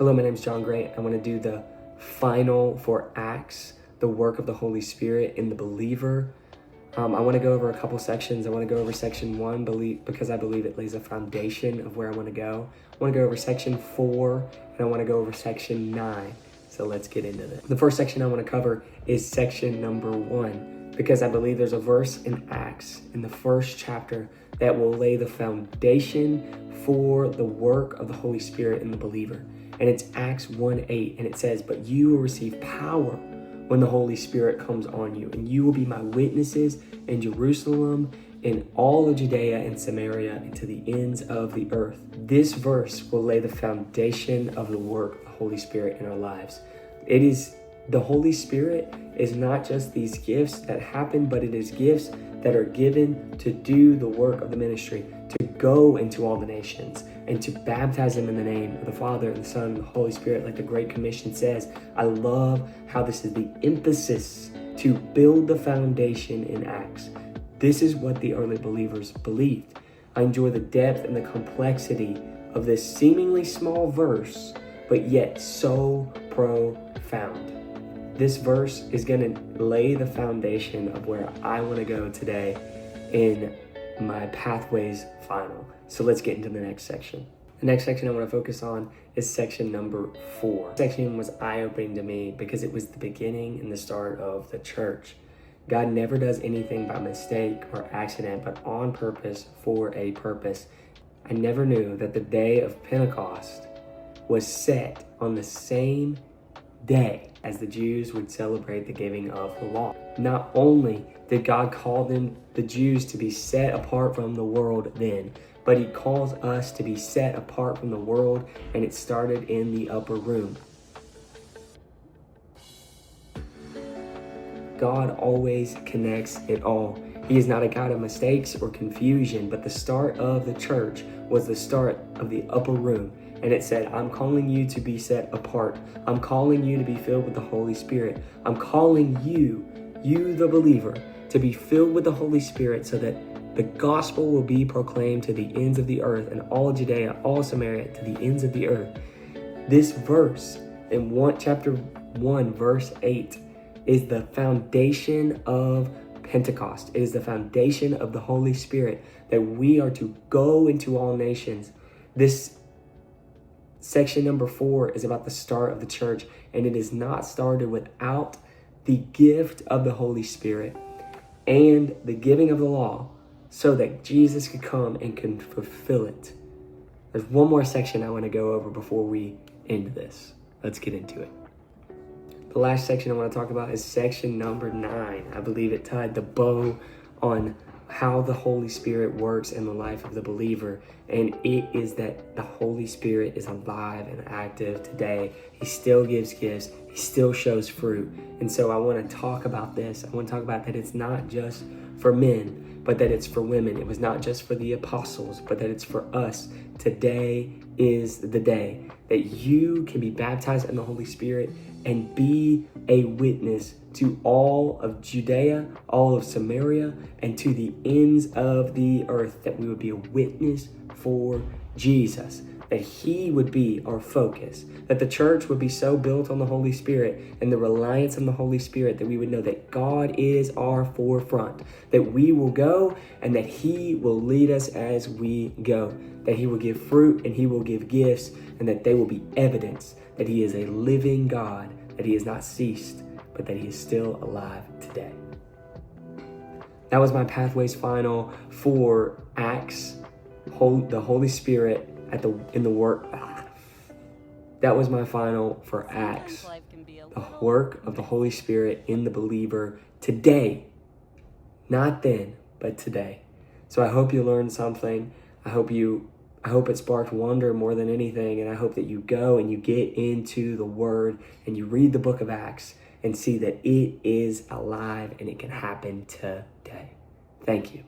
Hello, my name is John Gray. I want to do the final for Acts, the work of the Holy Spirit in the believer. I want to go over a couple sections. I want to go over section 1 because I believe it lays a foundation of where I want to go. I want to go over section 4 and I want to go over section 9. So let's get into this. The first section I want to cover is section number 1 because I believe there's a verse in Acts in the first chapter that will lay the foundation for the work of the Holy Spirit in the believer. And it's Acts 1:8, and it says, "But you will receive power when the Holy Spirit comes on you, and you will be my witnesses in Jerusalem, in all of Judea and Samaria, and to the ends of the earth." This verse will lay the foundation of the work of the Holy Spirit in our lives. The Holy Spirit is not just these gifts that happen, but it is gifts that are given to do the work of the ministry, to go into all the nations and to baptize them in the name of the Father and the Son and the Holy Spirit, like the Great Commission says. I love how this is the emphasis to build the foundation in Acts. This is what the early believers believed. I enjoy the depth and the complexity of this seemingly small verse, but yet so profound. This verse is going to lay the foundation of where I want to go today in my Pathways Final. So let's get into the next section. The next section I want to focus on is section number 4. This section was eye-opening to me because it was the beginning and the start of the church. God never does anything by mistake or accident, but on purpose for a purpose. I never knew that the day of Pentecost was set on the same day as the Jews would celebrate the giving of the law. Not only did God call the Jews to be set apart from the world then, but he calls us to be set apart from the world, and it started in the upper room. God always connects it all. He is not a God of mistakes or confusion, but the start of the church was the start of the upper room. And it said, I'm calling you to be set apart. I'm calling you to be filled with the Holy Spirit. I'm calling you the believer, to be filled with the Holy Spirit so that the gospel will be proclaimed to the ends of the earth, and all Judea, all Samaria, to the ends of the earth. This verse in chapter 1, verse 8, is the foundation of Pentecost. It is the foundation of the Holy Spirit, that we are to go into all nations. This section number 4 is about the start of the church, and it is not started without the gift of the Holy Spirit and the giving of the law so that Jesus could come and can fulfill it. There's one more section I want to go over before we end this. Let's get into it. The last section I want to talk about is section number 9. I believe it tied the bow on how the Holy Spirit works in the life of the believer, and it is that the Holy Spirit is alive and active today. He still gives gifts. He still shows fruit. And so I want to talk about this. I want to talk about that it's not just for men, but that it's for women. It was not just for the apostles, but that it's for us. Today is the day that you can be baptized in the Holy Spirit and be a witness to all of Judea, all of Samaria, and to the ends of the earth, that we would be a witness for Jesus, that he would be our focus, that the church would be so built on the Holy Spirit and the reliance on the Holy Spirit that we would know that God is our forefront, that we will go and that he will lead us as we go, that he will give fruit and he will give gifts, and that they will be evidence that he is a living God, that he has not ceased, but that he is still alive today. That was my Pathways Final for Acts, the Holy Spirit in the work. That was my final for Acts, the work of the Holy Spirit in the believer today. Not then, but today. So I hope you learned something. I hope it sparked wonder more than anything, and I hope that you go and you get into the Word and you read the book of Acts and see that it is alive and it can happen today. Thank you.